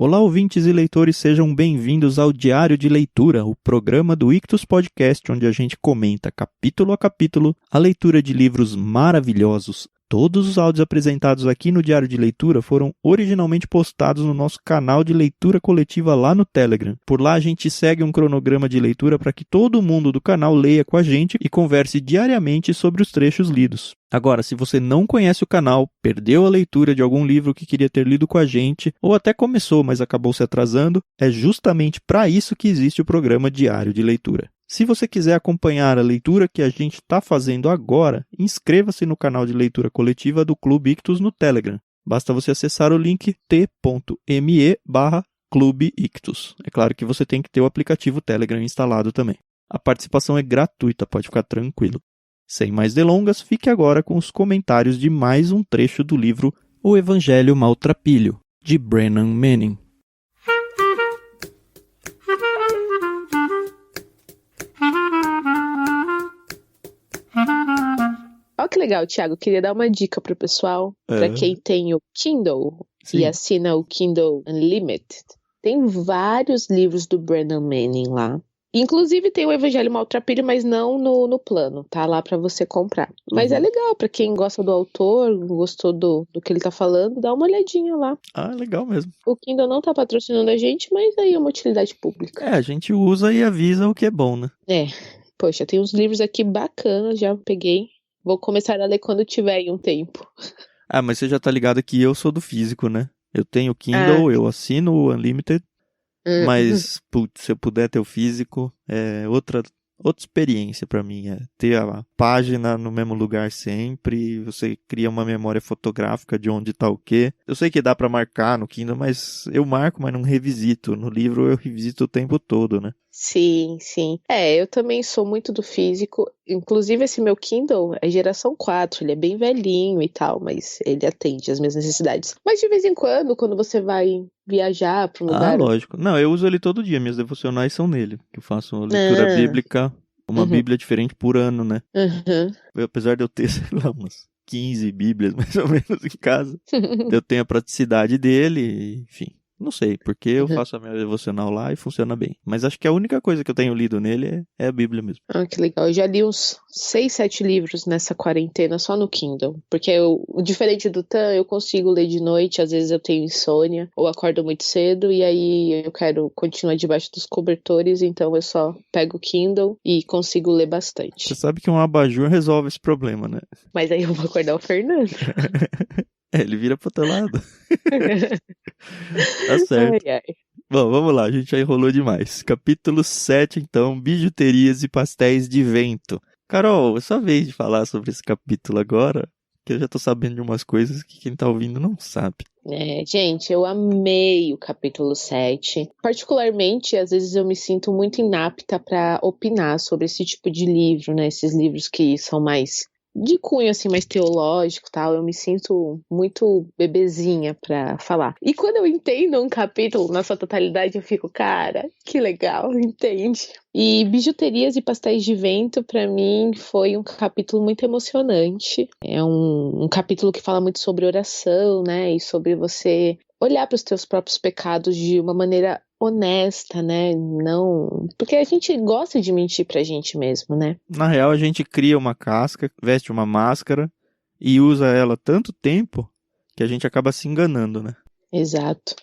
Olá, ouvintes e leitores, sejam bem-vindos ao Diário de Leitura, o programa do Ictus Podcast, onde a gente comenta capítulo a capítulo a leitura de livros maravilhosos. Todos os áudios apresentados aqui no Diário de Leitura foram originalmente postados no nosso canal de leitura coletiva lá no Telegram. Por lá a gente segue um cronograma de leitura para que todo mundo do canal leia com a gente e converse diariamente sobre os trechos lidos. Agora, se você não conhece o canal, perdeu a leitura de algum livro que queria ter lido com a gente, ou até começou, mas acabou se atrasando, é justamente para isso que existe o programa Diário de Leitura. Se você quiser acompanhar a leitura que a gente está fazendo agora, inscreva-se no canal de leitura coletiva do Clube Ictus no Telegram. Basta você acessar o link t.me/Clube Ictus. É claro que você tem que ter o aplicativo Telegram instalado também. A participação é gratuita, pode ficar tranquilo. Sem mais delongas, fique agora com os comentários de mais um trecho do livro O Evangelho Maltrapilho, de Brennan Manning. Olha que legal, Thiago. Queria dar uma dica pro pessoal, para quem tem o Kindle e assina o Kindle Unlimited. Tem vários livros do Brennan Manning lá. Inclusive tem o Evangelho Maltrapilho, mas não no plano, tá lá pra você comprar. Mas é legal, pra quem gosta do autor, gostou do que ele tá falando, dá uma olhadinha lá. Ah, legal mesmo. O Kindle não tá patrocinando a gente, mas aí é uma utilidade pública. A gente usa e avisa o que é bom, né? Poxa, tem uns livros aqui bacanas, já peguei. Vou começar a ler quando tiver um tempo. Mas você já tá ligado que eu sou do físico, né? Eu tenho o Kindle, eu assino o Unlimited. Mas, putz, se eu puder ter o físico, é outra experiência pra mim. É ter a página no mesmo lugar sempre, você cria uma memória fotográfica de onde tá o quê. Eu sei que dá pra marcar no Kindle, mas eu marco, mas não revisito. No livro eu revisito o tempo todo, né? Sim. Eu também sou muito do físico. Inclusive, esse meu Kindle é geração 4. Ele é bem velhinho e tal, mas ele atende às minhas necessidades. Mas de vez em quando você vai viajar para um lugar... lógico. Não, eu uso ele todo dia. Minhas devocionais são nele. Eu faço uma leitura bíblica, uma bíblia diferente por ano, né? Apesar de eu ter, sei lá, umas 15 bíblias mais ou menos em casa, eu tenho a praticidade dele, enfim. Não sei, porque eu faço a minha devocional lá e funciona bem. Mas acho que a única coisa que eu tenho lido nele é a Bíblia mesmo. Que legal. Eu já li uns 6, 7 livros nessa quarentena só no Kindle. Porque diferente do Tan, eu consigo ler de noite. Às vezes eu tenho insônia ou acordo muito cedo. E aí eu quero continuar debaixo dos cobertores. Então eu só pego o Kindle e consigo ler bastante. Você sabe que um abajur resolve esse problema, né? Mas aí eu vou acordar o Fernando. Ele vira pro outro lado. Tá certo. Ai. Bom, vamos lá, a gente já enrolou demais. Capítulo 7, então, bijuterias e pastéis de vento. Carol, é sua vez de falar sobre esse capítulo agora, que eu já tô sabendo de umas coisas que quem tá ouvindo não sabe. Gente, eu amei o capítulo 7. Particularmente, às vezes eu me sinto muito inapta pra opinar sobre esse tipo de livro, né? Esses livros que são mais... de cunho, assim, mais teológico e tal, eu me sinto muito bebezinha pra falar. E quando eu entendo um capítulo na sua totalidade, eu fico, cara, que legal, entende? E Bijuterias e Pastéis de Vento, pra mim, foi um capítulo muito emocionante. É um capítulo que fala muito sobre oração, né? E sobre você olhar para os teus próprios pecados de uma maneira honesta, né? Não... Porque a gente gosta de mentir pra gente mesmo, né? Na real, a gente cria uma casca, veste uma máscara e usa ela tanto tempo que a gente acaba se enganando, né? Exato.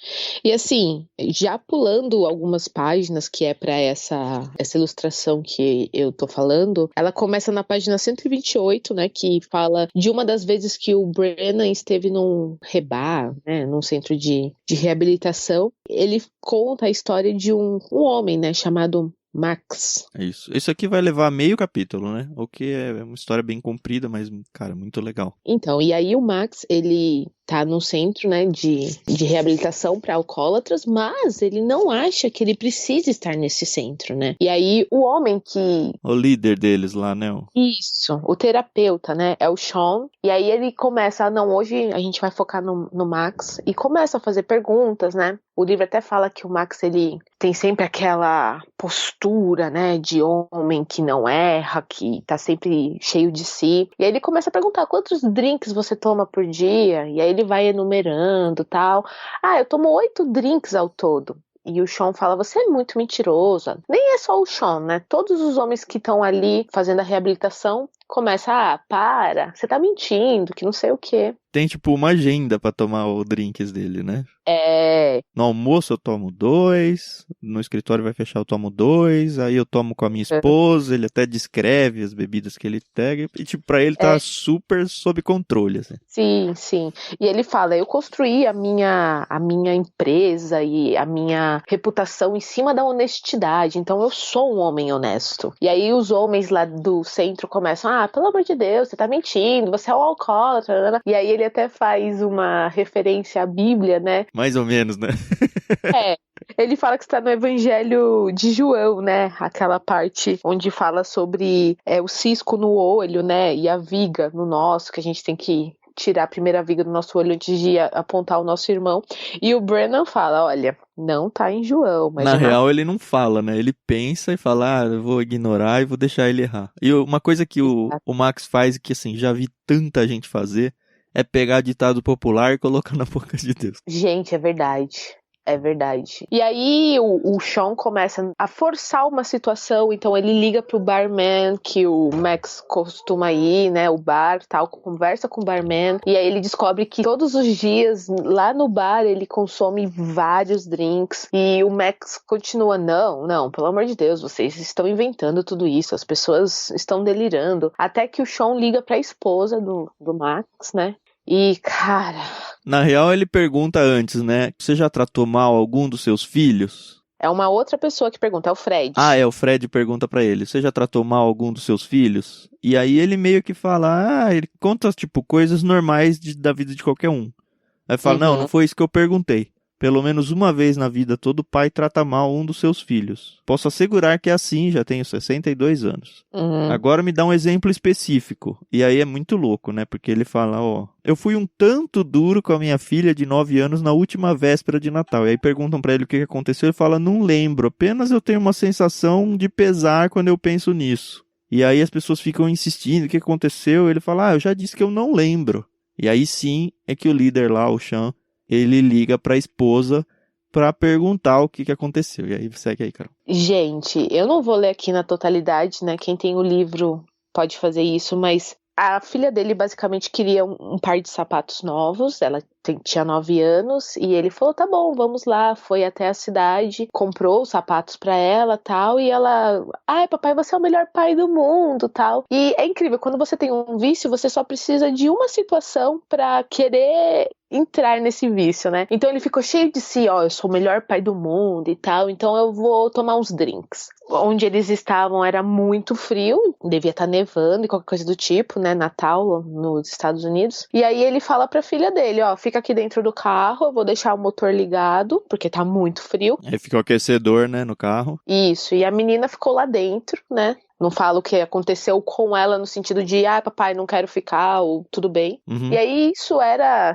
E assim, já pulando algumas páginas que é para essa ilustração que eu tô falando, ela começa na página 128, né, que fala de uma das vezes que o Brennan esteve num rebar, né, num centro de reabilitação. Ele conta a história de um homem, né, chamado Max. É isso. Isso aqui vai levar meio capítulo, né? O que é uma história bem comprida, mas, cara, muito legal. Então, e aí o Max, ele tá num centro, né, de reabilitação para alcoólatras, mas ele não acha que ele precisa estar nesse centro, né? E aí o homem que... O líder deles lá, né? Isso, o terapeuta, né, é o Sean. E aí ele começa, não, hoje a gente vai focar no Max, e começa a fazer perguntas, né? O livro até fala que o Max, ele tem sempre aquela postura, né, de homem que não erra, que tá sempre cheio de si. E aí ele começa a perguntar quantos drinks você toma por dia? E aí ele vai enumerando, tal. Eu tomo 8 drinks ao todo. E o Sean fala, você é muito mentirosa. Nem é só o Sean, né? Todos os homens que estão ali fazendo a reabilitação começam, para, você tá mentindo, que não sei o quê. Tem tipo uma agenda pra tomar os drinks dele, né? É. No almoço eu tomo 2, no escritório vai fechar eu tomo 2, aí eu tomo com a minha esposa, ele até descreve as bebidas que ele pega, e tipo, pra ele tá super sob controle, assim. Sim, sim. E ele fala, eu construí a minha empresa e a minha reputação em cima da honestidade, então eu sou um homem honesto. E aí os homens lá do centro começam, pelo amor de Deus, você tá mentindo, você é um alcoólatra. E aí ele até faz uma referência à Bíblia, né? Mais ou menos, né? Ele fala que está no Evangelho de João, né? Aquela parte onde fala sobre o cisco no olho, né? E a viga no nosso, que a gente tem que tirar a primeira viga do nosso olho antes de apontar o nosso irmão. E o Brennan fala, olha, não tá em João. Mas na real ele não fala, né? Ele pensa e fala, eu vou ignorar e vou deixar ele errar. E uma coisa que o Max faz, que assim, já vi tanta gente fazer, é pegar ditado popular e colocar na boca de Deus. Gente, é verdade. É verdade. E aí o Sean começa a forçar uma situação, então ele liga pro barman que o Max costuma ir, né, o bar, tal, conversa com o barman, e aí ele descobre que todos os dias lá no bar ele consome vários drinks, e o Max continua, não, pelo amor de Deus, vocês estão inventando tudo isso, as pessoas estão delirando, até que o Sean liga pra esposa do Max, né, e, cara... Na real, ele pergunta antes, né? Você já tratou mal algum dos seus filhos? É uma outra pessoa que pergunta, é o Fred. O Fred pergunta pra ele, você já tratou mal algum dos seus filhos? E aí ele meio que fala, ele conta, tipo, coisas normais da vida de qualquer um. Aí fala, não foi isso que eu perguntei. Pelo menos uma vez na vida, todo pai trata mal um dos seus filhos. Posso assegurar que é assim, já tenho 62 anos. Agora me dá um exemplo específico. E aí é muito louco, né? Porque ele fala, eu fui um tanto duro com a minha filha de 9 anos na última véspera de Natal. E aí perguntam pra ele o que aconteceu. Ele fala, não lembro, apenas eu tenho uma sensação de pesar quando eu penso nisso. E aí as pessoas ficam insistindo, o que aconteceu? Ele fala, eu já disse que eu não lembro. E aí sim é que o líder lá, o Sean, ele liga pra esposa pra perguntar o que aconteceu. E aí, segue aí, Carol. Gente, eu não vou ler aqui na totalidade, né? Quem tem o livro pode fazer isso, mas a filha dele basicamente queria um par de sapatos novos. Ela tinha 9 anos e ele falou, tá bom, vamos lá. Foi até a cidade, comprou os sapatos pra ela, tal, e ela, papai, você é o melhor pai do mundo, tal. E é incrível, quando você tem um vício, você só precisa de uma situação pra querer entrar nesse vício, né? Então ele ficou cheio de si, eu sou o melhor pai do mundo e tal, então eu vou tomar uns drinks. Onde eles estavam era muito frio, devia estar nevando e qualquer coisa do tipo, né? Natal nos Estados Unidos. E aí ele fala pra filha dele, fica aqui dentro do carro, eu vou deixar o motor ligado, porque tá muito frio. Aí fica o aquecedor, né, no carro. Isso, e a menina ficou lá dentro, né? Não falo o que aconteceu com ela no sentido de, papai, não quero ficar, ou tudo bem. E aí isso era,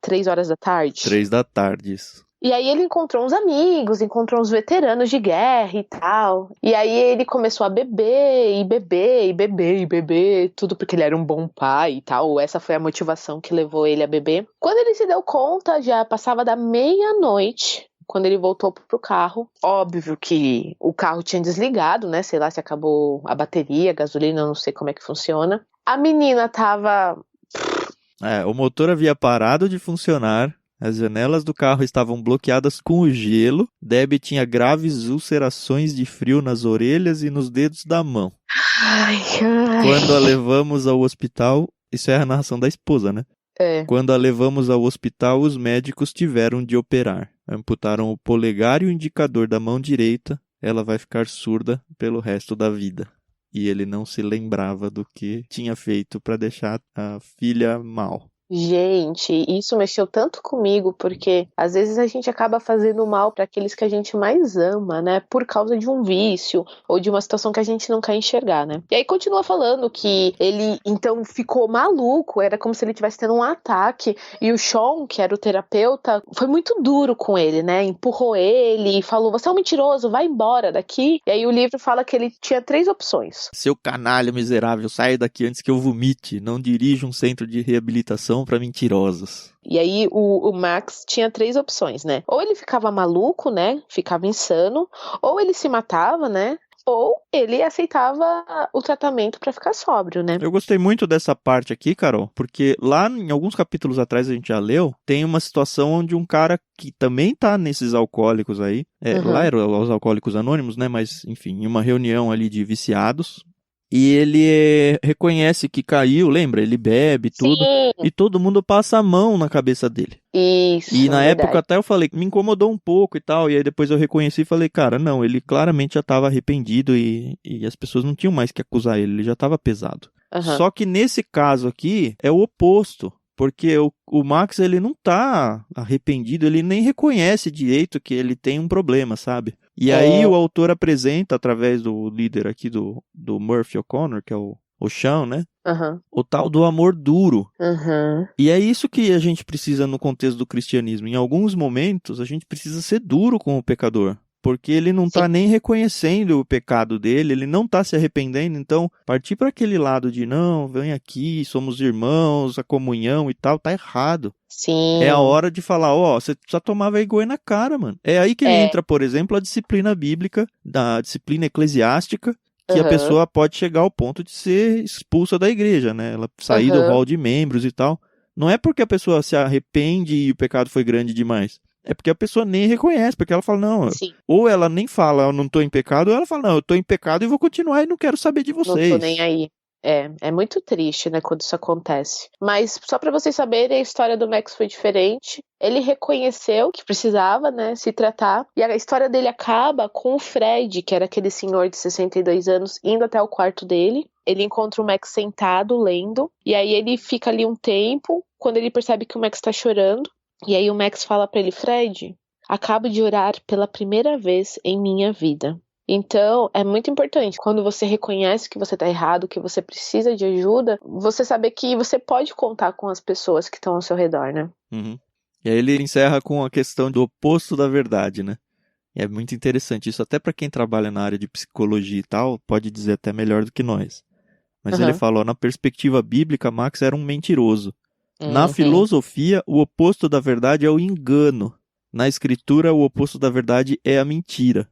3 horas da tarde. 3 da tarde, isso. E aí ele encontrou uns amigos, encontrou uns veteranos de guerra e tal. E aí ele começou a beber, e beber, e beber, e beber, tudo porque ele era um bom pai e tal. Essa foi a motivação que levou ele a beber. Quando ele se deu conta, já passava da meia-noite. Quando ele voltou pro carro, óbvio que o carro tinha desligado, né? Sei lá se acabou a bateria, a gasolina, eu não sei como é que funciona. A menina tava... O motor havia parado de funcionar, as janelas do carro estavam bloqueadas com o gelo, Debbie tinha graves ulcerações de frio nas orelhas e nos dedos da mão. Ai. Quando a levamos ao hospital, isso é a narração da esposa, né? Quando a levamos ao hospital, os médicos tiveram de operar. Amputaram o polegar e o indicador da mão direita. Ela vai ficar surda pelo resto da vida. E ele não se lembrava do que tinha feito para deixar a filha mal. Gente, isso mexeu tanto comigo, porque às vezes a gente acaba fazendo mal para aqueles que a gente mais ama, né? Por causa de um vício ou de uma situação que a gente não quer enxergar, né? E aí continua falando que ele então ficou maluco, era como se ele estivesse tendo um ataque, e o Sean, que era o terapeuta, foi muito duro com ele, né? Empurrou ele e falou: "Você é um mentiroso, vai embora daqui". E aí o livro fala que ele tinha 3 opções. Seu canalha miserável, saia daqui antes que eu vomite. Não dirija um centro de reabilitação para mentirosos. E aí o Max tinha 3 opções, né? Ou ele ficava maluco, né? Ficava insano, ou ele se matava, né? Ou ele aceitava o tratamento para ficar sóbrio, né? Eu gostei muito dessa parte aqui, Carol, porque lá em alguns capítulos atrás a gente já leu, tem uma situação onde um cara que também tá nesses alcoólicos aí, lá eram os alcoólicos anônimos, né? Mas, enfim, em uma reunião ali de viciados, e ele reconhece que caiu, lembra? Ele bebe tudo, Sim. e todo mundo passa a mão na cabeça dele. Isso, E na verdade. época até eu falei, me incomodou um pouco e tal, e aí depois eu reconheci e falei, cara, não, ele claramente já estava arrependido e as pessoas não tinham mais que acusar ele já estava pesado. Só que nesse caso aqui é o oposto, porque o Max ele não tá arrependido, ele nem reconhece direito que ele tem um problema, sabe? E aí o autor apresenta, através do líder aqui do Murphy O'Connor, que é o Sean, né? O tal do amor duro. E é isso que a gente precisa no contexto do cristianismo. Em alguns momentos, a gente precisa ser duro com o pecador. Porque ele não está nem reconhecendo o pecado dele, ele não está se arrependendo. Então, partir para aquele lado de, não, vem aqui, somos irmãos, a comunhão e tal, tá errado. Sim. É a hora de falar, você precisa tomar vergonha na cara, mano. É aí que entra, por exemplo, a disciplina bíblica, da disciplina eclesiástica, que a pessoa pode chegar ao ponto de ser expulsa da igreja, né? Ela sair do hall de membros e tal. Não é porque a pessoa se arrepende e o pecado foi grande demais. É porque a pessoa nem reconhece, porque ela fala, não, ou ela nem fala, eu não tô em pecado, ou ela fala, não, eu tô em pecado e vou continuar e não quero saber de vocês. Não tô nem aí. É muito triste, né, quando isso acontece. Mas, só pra vocês saberem, a história do Max foi diferente. Ele reconheceu que precisava, né, se tratar. E a história dele acaba com o Fred, que era aquele senhor de 62 anos, indo até o quarto dele. Ele encontra o Max sentado, lendo. E aí ele fica ali um tempo, quando ele percebe que o Max tá chorando. E aí o Max fala pra ele, Fred, acabo de orar pela primeira vez em minha vida. Então, é muito importante, quando você reconhece que você está errado, que você precisa de ajuda, você saber que você pode contar com as pessoas que estão ao seu redor, né? E aí ele encerra com a questão do oposto da verdade, né? E é muito interessante isso, até para quem trabalha na área de psicologia e tal, pode dizer até melhor do que nós. Mas ele falou, na perspectiva bíblica, Max era um mentiroso. Na filosofia, o oposto da verdade é o engano. Na escritura, o oposto da verdade é a mentira.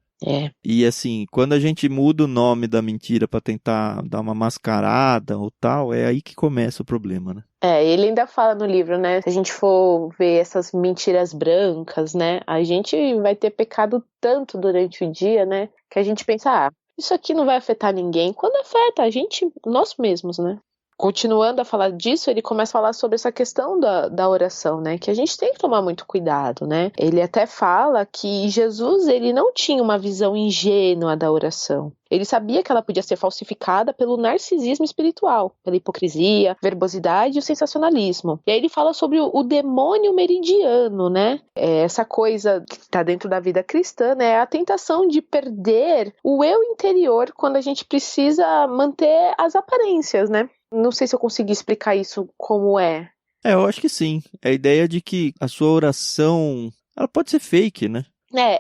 E assim, quando a gente muda o nome da mentira para tentar dar uma mascarada ou tal, é aí que começa o problema, né? Ele ainda fala no livro, né? Se a gente for ver essas mentiras brancas, né? A gente vai ter pecado tanto durante o dia, né? Que a gente pensa, isso aqui não vai afetar ninguém. Quando afeta a gente, nós mesmos, né? Continuando a falar disso, ele começa a falar sobre essa questão da oração, né? Que a gente tem que tomar muito cuidado, né? Ele até fala que Jesus, ele não tinha uma visão ingênua da oração. Ele sabia que ela podia ser falsificada pelo narcisismo espiritual, pela hipocrisia, verbosidade e o sensacionalismo. E aí ele fala sobre o demônio meridiano, né? Essa coisa que está dentro da vida cristã, né? A tentação de perder o eu interior quando a gente precisa manter as aparências, né? Não sei se eu consegui explicar isso como é. Eu acho que sim. A ideia de que a sua oração, ela pode ser fake, né?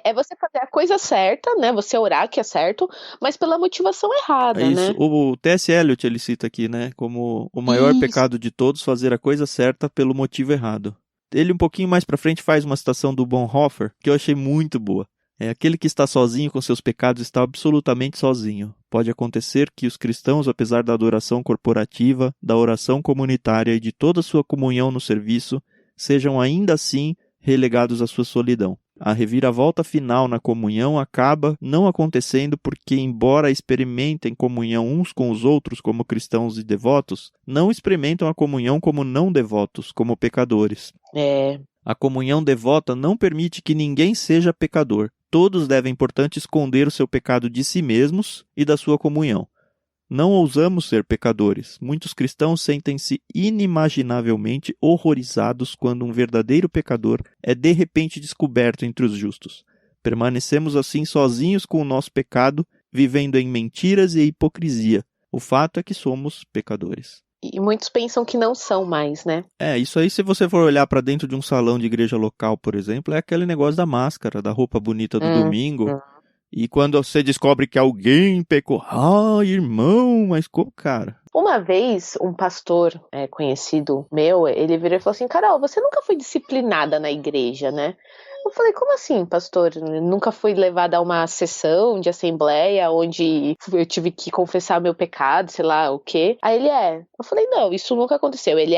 É você fazer a coisa certa, né? Você orar que é certo, mas pela motivação errada, isso. né? O T.S. Eliot, ele cita aqui, né? Como o maior pecado de todos, fazer a coisa certa pelo motivo errado. Ele um pouquinho mais pra frente faz uma citação do Bonhoeffer, que eu achei muito boa. Aquele que está sozinho com seus pecados está absolutamente sozinho. Pode acontecer que os cristãos, apesar da adoração corporativa, da oração comunitária e de toda sua comunhão no serviço, sejam ainda assim relegados à sua solidão. A reviravolta final na comunhão acaba não acontecendo porque, embora experimentem comunhão uns com os outros como cristãos e devotos, não experimentam a comunhão como não devotos, como pecadores. A comunhão devota não permite que ninguém seja pecador. Todos devem, portanto, esconder o seu pecado de si mesmos e da sua comunhão. Não ousamos ser pecadores. Muitos cristãos sentem-se inimaginavelmente horrorizados quando um verdadeiro pecador é de repente descoberto entre os justos. Permanecemos assim sozinhos com o nosso pecado, vivendo em mentiras e hipocrisia. O fato é que somos pecadores. E muitos pensam que não são mais, né? Isso aí, se você for olhar para dentro de um salão de igreja local, por exemplo, é aquele negócio da máscara, da roupa bonita do domingo. E quando você descobre que alguém pecou, irmão, mas como, cara? Uma vez, um pastor conhecido meu, ele virou e falou assim, Carol, você nunca foi disciplinada na igreja, né? Eu falei, como assim, pastor? Nunca fui levada a uma sessão de assembleia onde eu tive que confessar meu pecado, sei lá o quê. Aí ele eu falei, não, isso nunca aconteceu. Ele,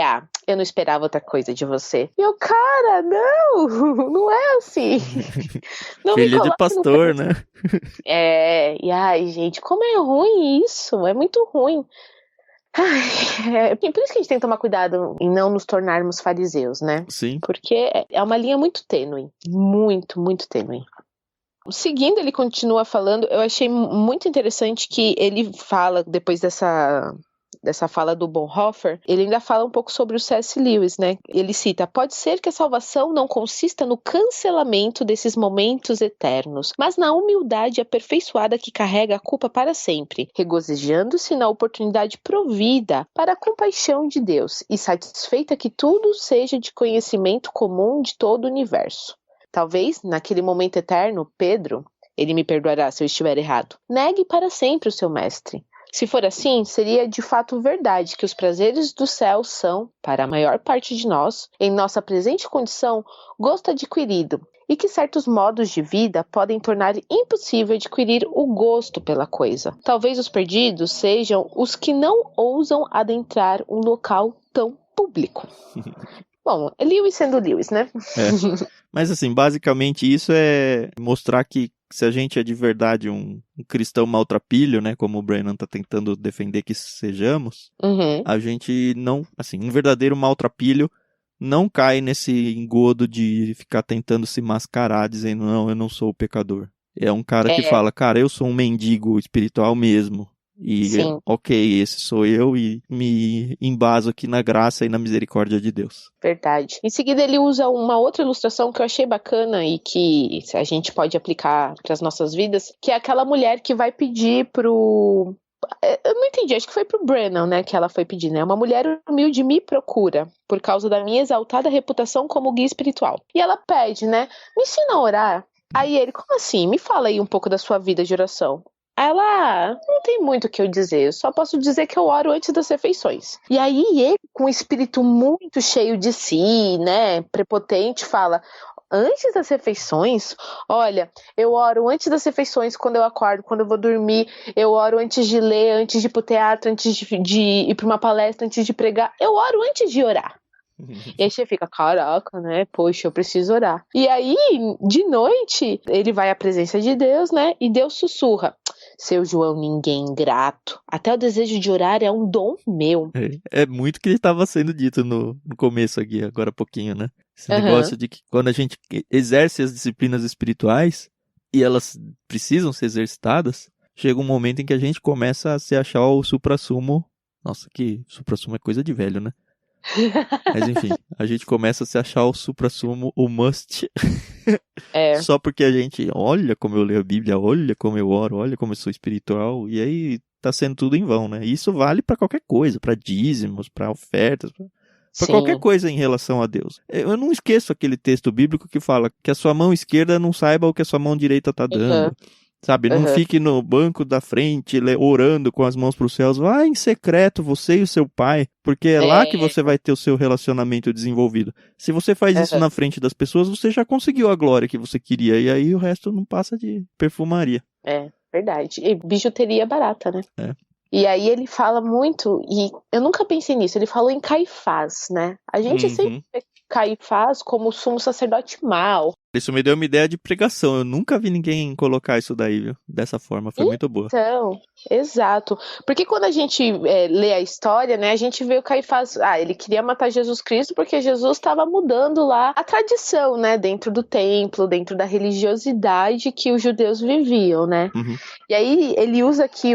eu não esperava outra coisa de você. E eu, cara, não é assim. Não Filha de pastor, né? Gente, como é ruim isso, é muito ruim. Por isso que a gente tem que tomar cuidado em não nos tornarmos fariseus, né? Sim. Porque é uma linha muito tênue. Muito, muito tênue. Seguindo, ele continua falando, eu achei muito interessante que ele fala, depois dessa fala do Bonhoeffer, ele ainda fala um pouco sobre o C.S. Lewis, né? Ele cita, pode ser que a salvação não consista no cancelamento desses momentos eternos, mas na humildade aperfeiçoada que carrega a culpa para sempre, regozijando-se na oportunidade provida para a compaixão de Deus e satisfeita que tudo seja de conhecimento comum de todo o universo. Talvez, naquele momento eterno, Pedro, ele me perdoará se eu estiver errado, negue para sempre o seu mestre. Se for assim, seria de fato verdade que os prazeres do céu são, para a maior parte de nós, em nossa presente condição, gosto adquirido, e que certos modos de vida podem tornar impossível adquirir o gosto pela coisa. Talvez os perdidos sejam os que não ousam adentrar um local tão público. Bom, Lewis sendo Lewis, né? Mas assim, basicamente isso é mostrar que se a gente é de verdade um cristão maltrapilho, né, como o Brennan está tentando defender que sejamos, a gente não, assim, um verdadeiro maltrapilho não cai nesse engodo de ficar tentando se mascarar, dizendo, não, eu não sou o pecador. É um cara que fala, cara, eu sou um mendigo espiritual mesmo. E, ok, esse sou eu e me embaso aqui na graça e na misericórdia de Deus. Verdade. Em seguida ele usa uma outra ilustração que eu achei bacana e que a gente pode aplicar para as nossas vidas, que é aquela mulher que vai pedir pro... Eu não entendi, acho que foi pro Brennan, né, que ela foi pedir, né? Uma mulher humilde me procura por causa da minha exaltada reputação como guia espiritual. E ela pede, né, me ensina a orar. Aí ele, como assim? Me fala aí um pouco da sua vida de oração. Ela, não tem muito o que eu dizer, eu só posso dizer que eu oro antes das refeições. E aí ele, com um espírito muito cheio de si, né, prepotente, fala, antes das refeições? Olha, eu oro antes das refeições, quando eu acordo, quando eu vou dormir, eu oro antes de ler, antes de ir pro teatro, antes de ir pra uma palestra, antes de pregar, eu oro antes de orar. E aí você fica, caraca, né? Poxa, eu preciso orar. E aí, de noite, ele vai à presença de Deus, né? E Deus sussurra. Seu João, ninguém ingrato. Até o desejo de orar é um dom meu. É muito que estava sendo dito no começo aqui, agora há pouquinho, né? Esse negócio de que quando a gente exerce as disciplinas espirituais e elas precisam ser exercitadas, chega um momento em que a gente começa a se achar o suprassumo. Nossa, que suprassumo é coisa de velho, né? Mas enfim, a gente começa a se achar o suprassumo, o must. Só porque a gente olha como eu leio a Bíblia, olha como eu oro, olha como eu sou espiritual, e aí tá sendo tudo em vão, né? E isso vale pra qualquer coisa, pra dízimos, pra ofertas, pra qualquer coisa em relação a Deus. Eu não esqueço aquele texto bíblico que fala que a sua mão esquerda não saiba o que a sua mão direita tá dando. Sabe, não fique no banco da frente orando com as mãos para os céus. Vá em secreto, você e o seu pai, porque é lá que você vai ter o seu relacionamento desenvolvido. Se você faz isso na frente das pessoas, você já conseguiu a glória que você queria, e aí o resto não passa de perfumaria. É, verdade. E bijuteria barata, né? E aí ele fala muito, e eu nunca pensei nisso, ele falou em Caifás, né? A gente sempre vê Caifás como o sumo sacerdote mau. Isso me deu uma ideia de pregação. Eu nunca vi ninguém colocar isso daí, viu? Dessa forma. Foi muito boa. Então, exato. Porque quando a gente lê a história, né, a gente vê o Caifás, ele queria matar Jesus Cristo porque Jesus estava mudando lá a tradição, né, dentro do templo, dentro da religiosidade que os judeus viviam, né? Uhum. E aí ele usa aqui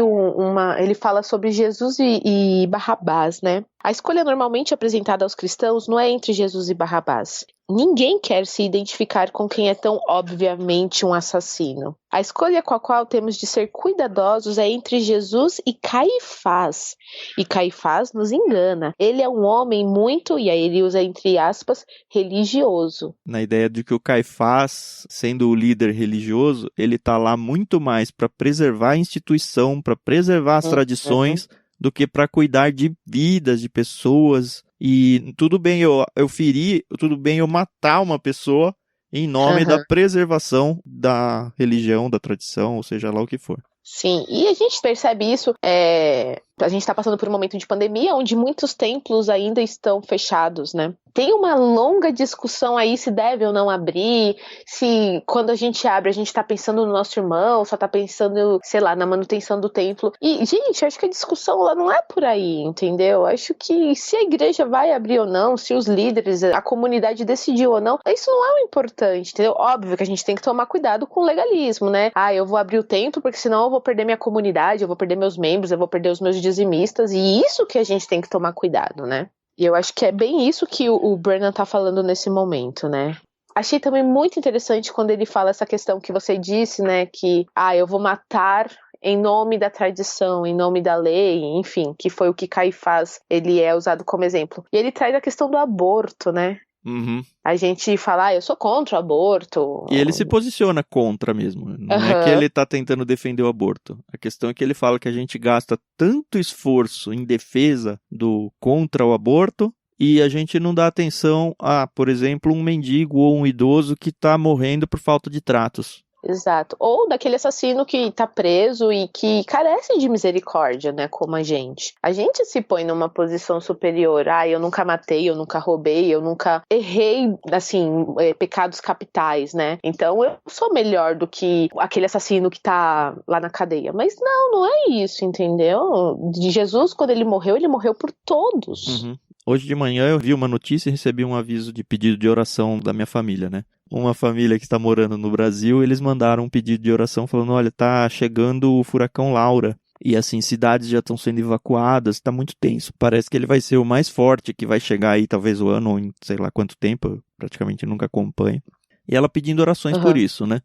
ele fala sobre Jesus e Barrabás, né? A escolha normalmente apresentada aos cristãos não é entre Jesus e Barrabás. Ninguém quer se identificar com quem é tão obviamente um assassino. A escolha com a qual temos de ser cuidadosos é entre Jesus e Caifás. E Caifás nos engana. Ele é um homem muito, e aí ele usa entre aspas, religioso. Na ideia de que o Caifás, sendo o líder religioso, ele tá lá muito mais para preservar a instituição, para preservar as tradições, do que para cuidar de vidas, de pessoas. E tudo bem eu ferir, tudo bem eu matar uma pessoa em nome da preservação da religião, da tradição, ou seja lá o que for. Sim, e a gente percebe isso, a gente está passando por um momento de pandemia onde muitos templos ainda estão fechados, né? Tem uma longa discussão aí se deve ou não abrir, se quando a gente abre a gente está pensando no nosso irmão, só está pensando, sei lá, na manutenção do templo. E, gente, acho que a discussão lá não é por aí, entendeu? Acho que se a igreja vai abrir ou não, se os líderes, a comunidade decidiu ou não, isso não é o importante, entendeu? Óbvio que a gente tem que tomar cuidado com o legalismo, né? Eu vou abrir o templo porque senão eu vou perder minha comunidade, eu vou perder meus membros, eu vou perder os meus dizimistas, e isso que a gente tem que tomar cuidado, né? E eu acho que é bem isso que o Brennan tá falando nesse momento, né? Achei também muito interessante quando ele fala essa questão que você disse, né? Que, eu vou matar em nome da tradição, em nome da lei, enfim, que foi o que Caifás, ele é usado como exemplo. E ele traz a questão do aborto, né? Uhum. A gente fala, eu sou contra o aborto. E ele se posiciona contra mesmo. Não é que ele tá tentando defender o aborto. A questão é que ele fala que a gente gasta tanto esforço em defesa do contra o aborto e a gente não dá atenção a, por exemplo, um mendigo ou um idoso que tá morrendo por falta de tratos. Exato. Ou daquele assassino que tá preso e que carece de misericórdia, né, como a gente. A gente se põe numa posição superior. Eu nunca matei, eu nunca roubei, eu nunca errei, assim, pecados capitais, né? Então eu sou melhor do que aquele assassino que tá lá na cadeia. Mas não é isso, entendeu? De Jesus, quando ele morreu por todos. Uhum. Hoje de manhã eu vi uma notícia e recebi um aviso de pedido de oração da minha família, né? Uma família que está morando no Brasil, eles mandaram um pedido de oração falando, olha, tá chegando o furacão Laura. E assim, cidades já estão sendo evacuadas, tá muito tenso. Parece que ele vai ser o mais forte, que vai chegar aí talvez o ano ou em sei lá quanto tempo, eu praticamente nunca acompanho. E ela pedindo orações por isso, né?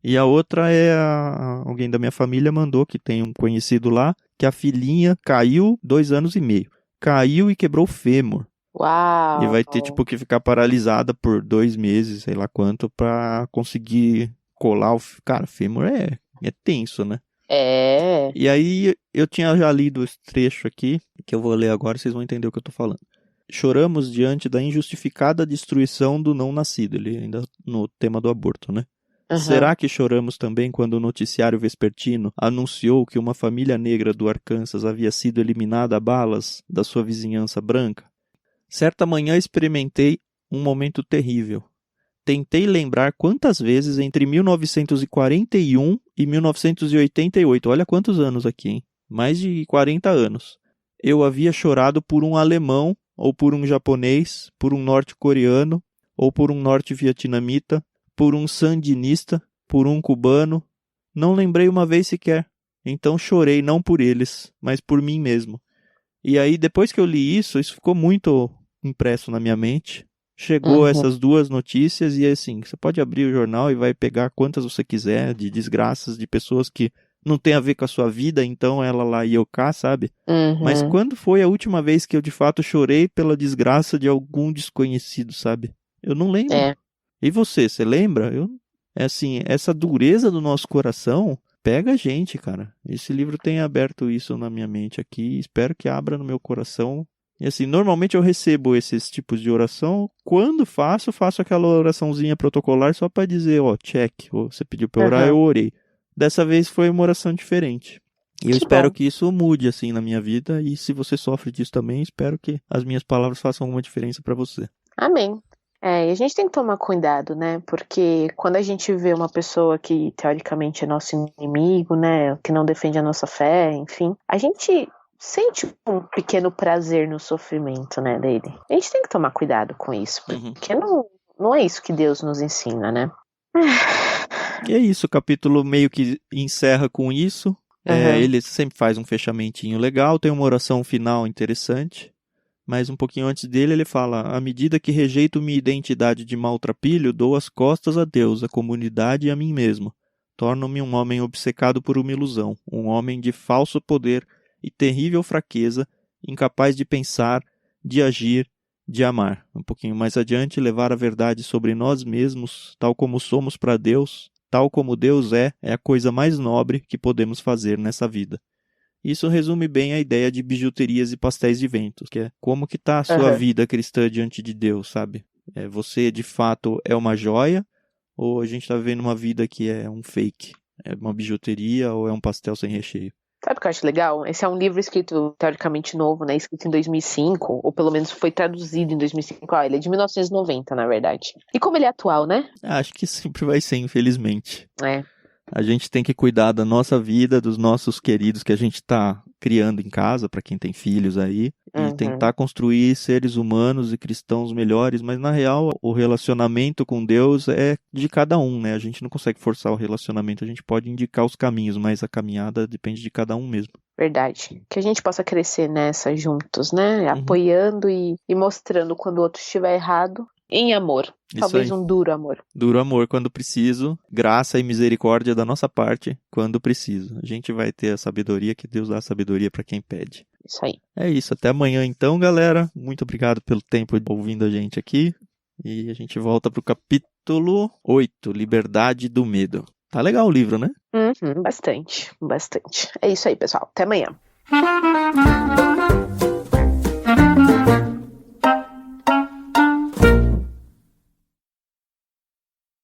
E a outra é alguém da minha família mandou, que tem um conhecido lá, que a filhinha caiu 2 anos e meio. Caiu e quebrou o fêmur. Uau! E vai ter, que ficar paralisada por 2 meses, sei lá quanto, pra conseguir colar o... Cara, fêmur é tenso, né? É. E aí, eu tinha já lido esse trecho aqui, que eu vou ler agora e vocês vão entender o que eu tô falando. Choramos diante da injustificada destruição do não-nascido. Ele ainda no tema do aborto, né? Será que choramos também quando o noticiário vespertino anunciou que uma família negra do Arkansas havia sido eliminada a balas da sua vizinhança branca? Certa manhã experimentei um momento terrível. Tentei lembrar quantas vezes entre 1941 e 1988, olha quantos anos aqui, hein? Mais de 40 anos. Eu havia chorado por um alemão, ou por um japonês, por um norte-coreano, ou por um norte-vietnamita, por um sandinista, por um cubano. Não lembrei uma vez sequer. Então chorei não por eles, mas por mim mesmo. E aí, depois que eu li isso ficou muito impresso na minha mente. Chegou essas 2 notícias e assim, você pode abrir o jornal e vai pegar quantas você quiser de desgraças de pessoas que não tem a ver com a sua vida, então ela lá e eu cá, sabe? Mas quando foi a última vez que eu de fato chorei pela desgraça de algum desconhecido, sabe? Eu não lembro. E você lembra? É assim, essa dureza do nosso coração pega a gente, cara. Esse livro tem aberto isso na minha mente aqui, espero que abra no meu coração. E assim, normalmente eu recebo esses tipos de oração. Quando faço aquela oraçãozinha protocolar só para dizer, check, você pediu para orar, eu orei. Dessa vez foi uma oração diferente. E eu espero que isso mude assim na minha vida. E se você sofre disso também, espero que as minhas palavras façam alguma diferença para você. Amém. E a gente tem que tomar cuidado, né? Porque quando a gente vê uma pessoa que teoricamente é nosso inimigo, né? Que não defende a nossa fé, enfim, a gente sente um pequeno prazer no sofrimento, né, dele. A gente tem que tomar cuidado com isso, porque não é isso que Deus nos ensina, né? E é isso, o capítulo meio que encerra com isso. Ele sempre faz um fechamentinho legal, tem uma oração final interessante. Mas um pouquinho antes dele ele fala: à medida que rejeito minha identidade de maltrapilho, dou as costas a Deus, à comunidade e a mim mesmo. Torno-me um homem obcecado por uma ilusão, um homem de falso poder e terrível fraqueza, incapaz de pensar, de agir, de amar. Um pouquinho mais adiante, levar a verdade sobre nós mesmos, tal como somos para Deus, tal como Deus é a coisa mais nobre que podemos fazer nessa vida. Isso resume bem a ideia de bijuterias e pastéis de vento, que é como que está a sua vida cristã diante de Deus, sabe? Você, de fato, é uma joia ou a gente está vivendo uma vida que é um fake? É uma bijuteria ou é um pastel sem recheio? Sabe o que eu acho legal? Esse é um livro escrito, teoricamente novo, né? Escrito em 2005, ou pelo menos foi traduzido em 2005. Ele é de 1990, na verdade. E como ele é atual, né? Acho que sempre vai ser, infelizmente. É. A gente tem que cuidar da nossa vida, dos nossos queridos que a gente está criando em casa, para quem tem filhos aí, e tentar construir seres humanos e cristãos melhores, mas na real o relacionamento com Deus é de cada um, né? A gente não consegue forçar o relacionamento, a gente pode indicar os caminhos, mas a caminhada depende de cada um mesmo. Verdade. Que a gente possa crescer nessa juntos, né? Apoiando e mostrando quando o outro estiver errado. Em amor. Talvez um duro amor. Duro amor quando preciso. Graça e misericórdia da nossa parte quando preciso. A gente vai ter a sabedoria que Deus dá a sabedoria para quem pede. Isso aí. É isso. Até amanhã então, galera. Muito obrigado pelo tempo ouvindo a gente aqui. E a gente volta pro capítulo 8, Liberdade do Medo. Tá legal o livro, né? Bastante. É isso aí, pessoal. Até amanhã.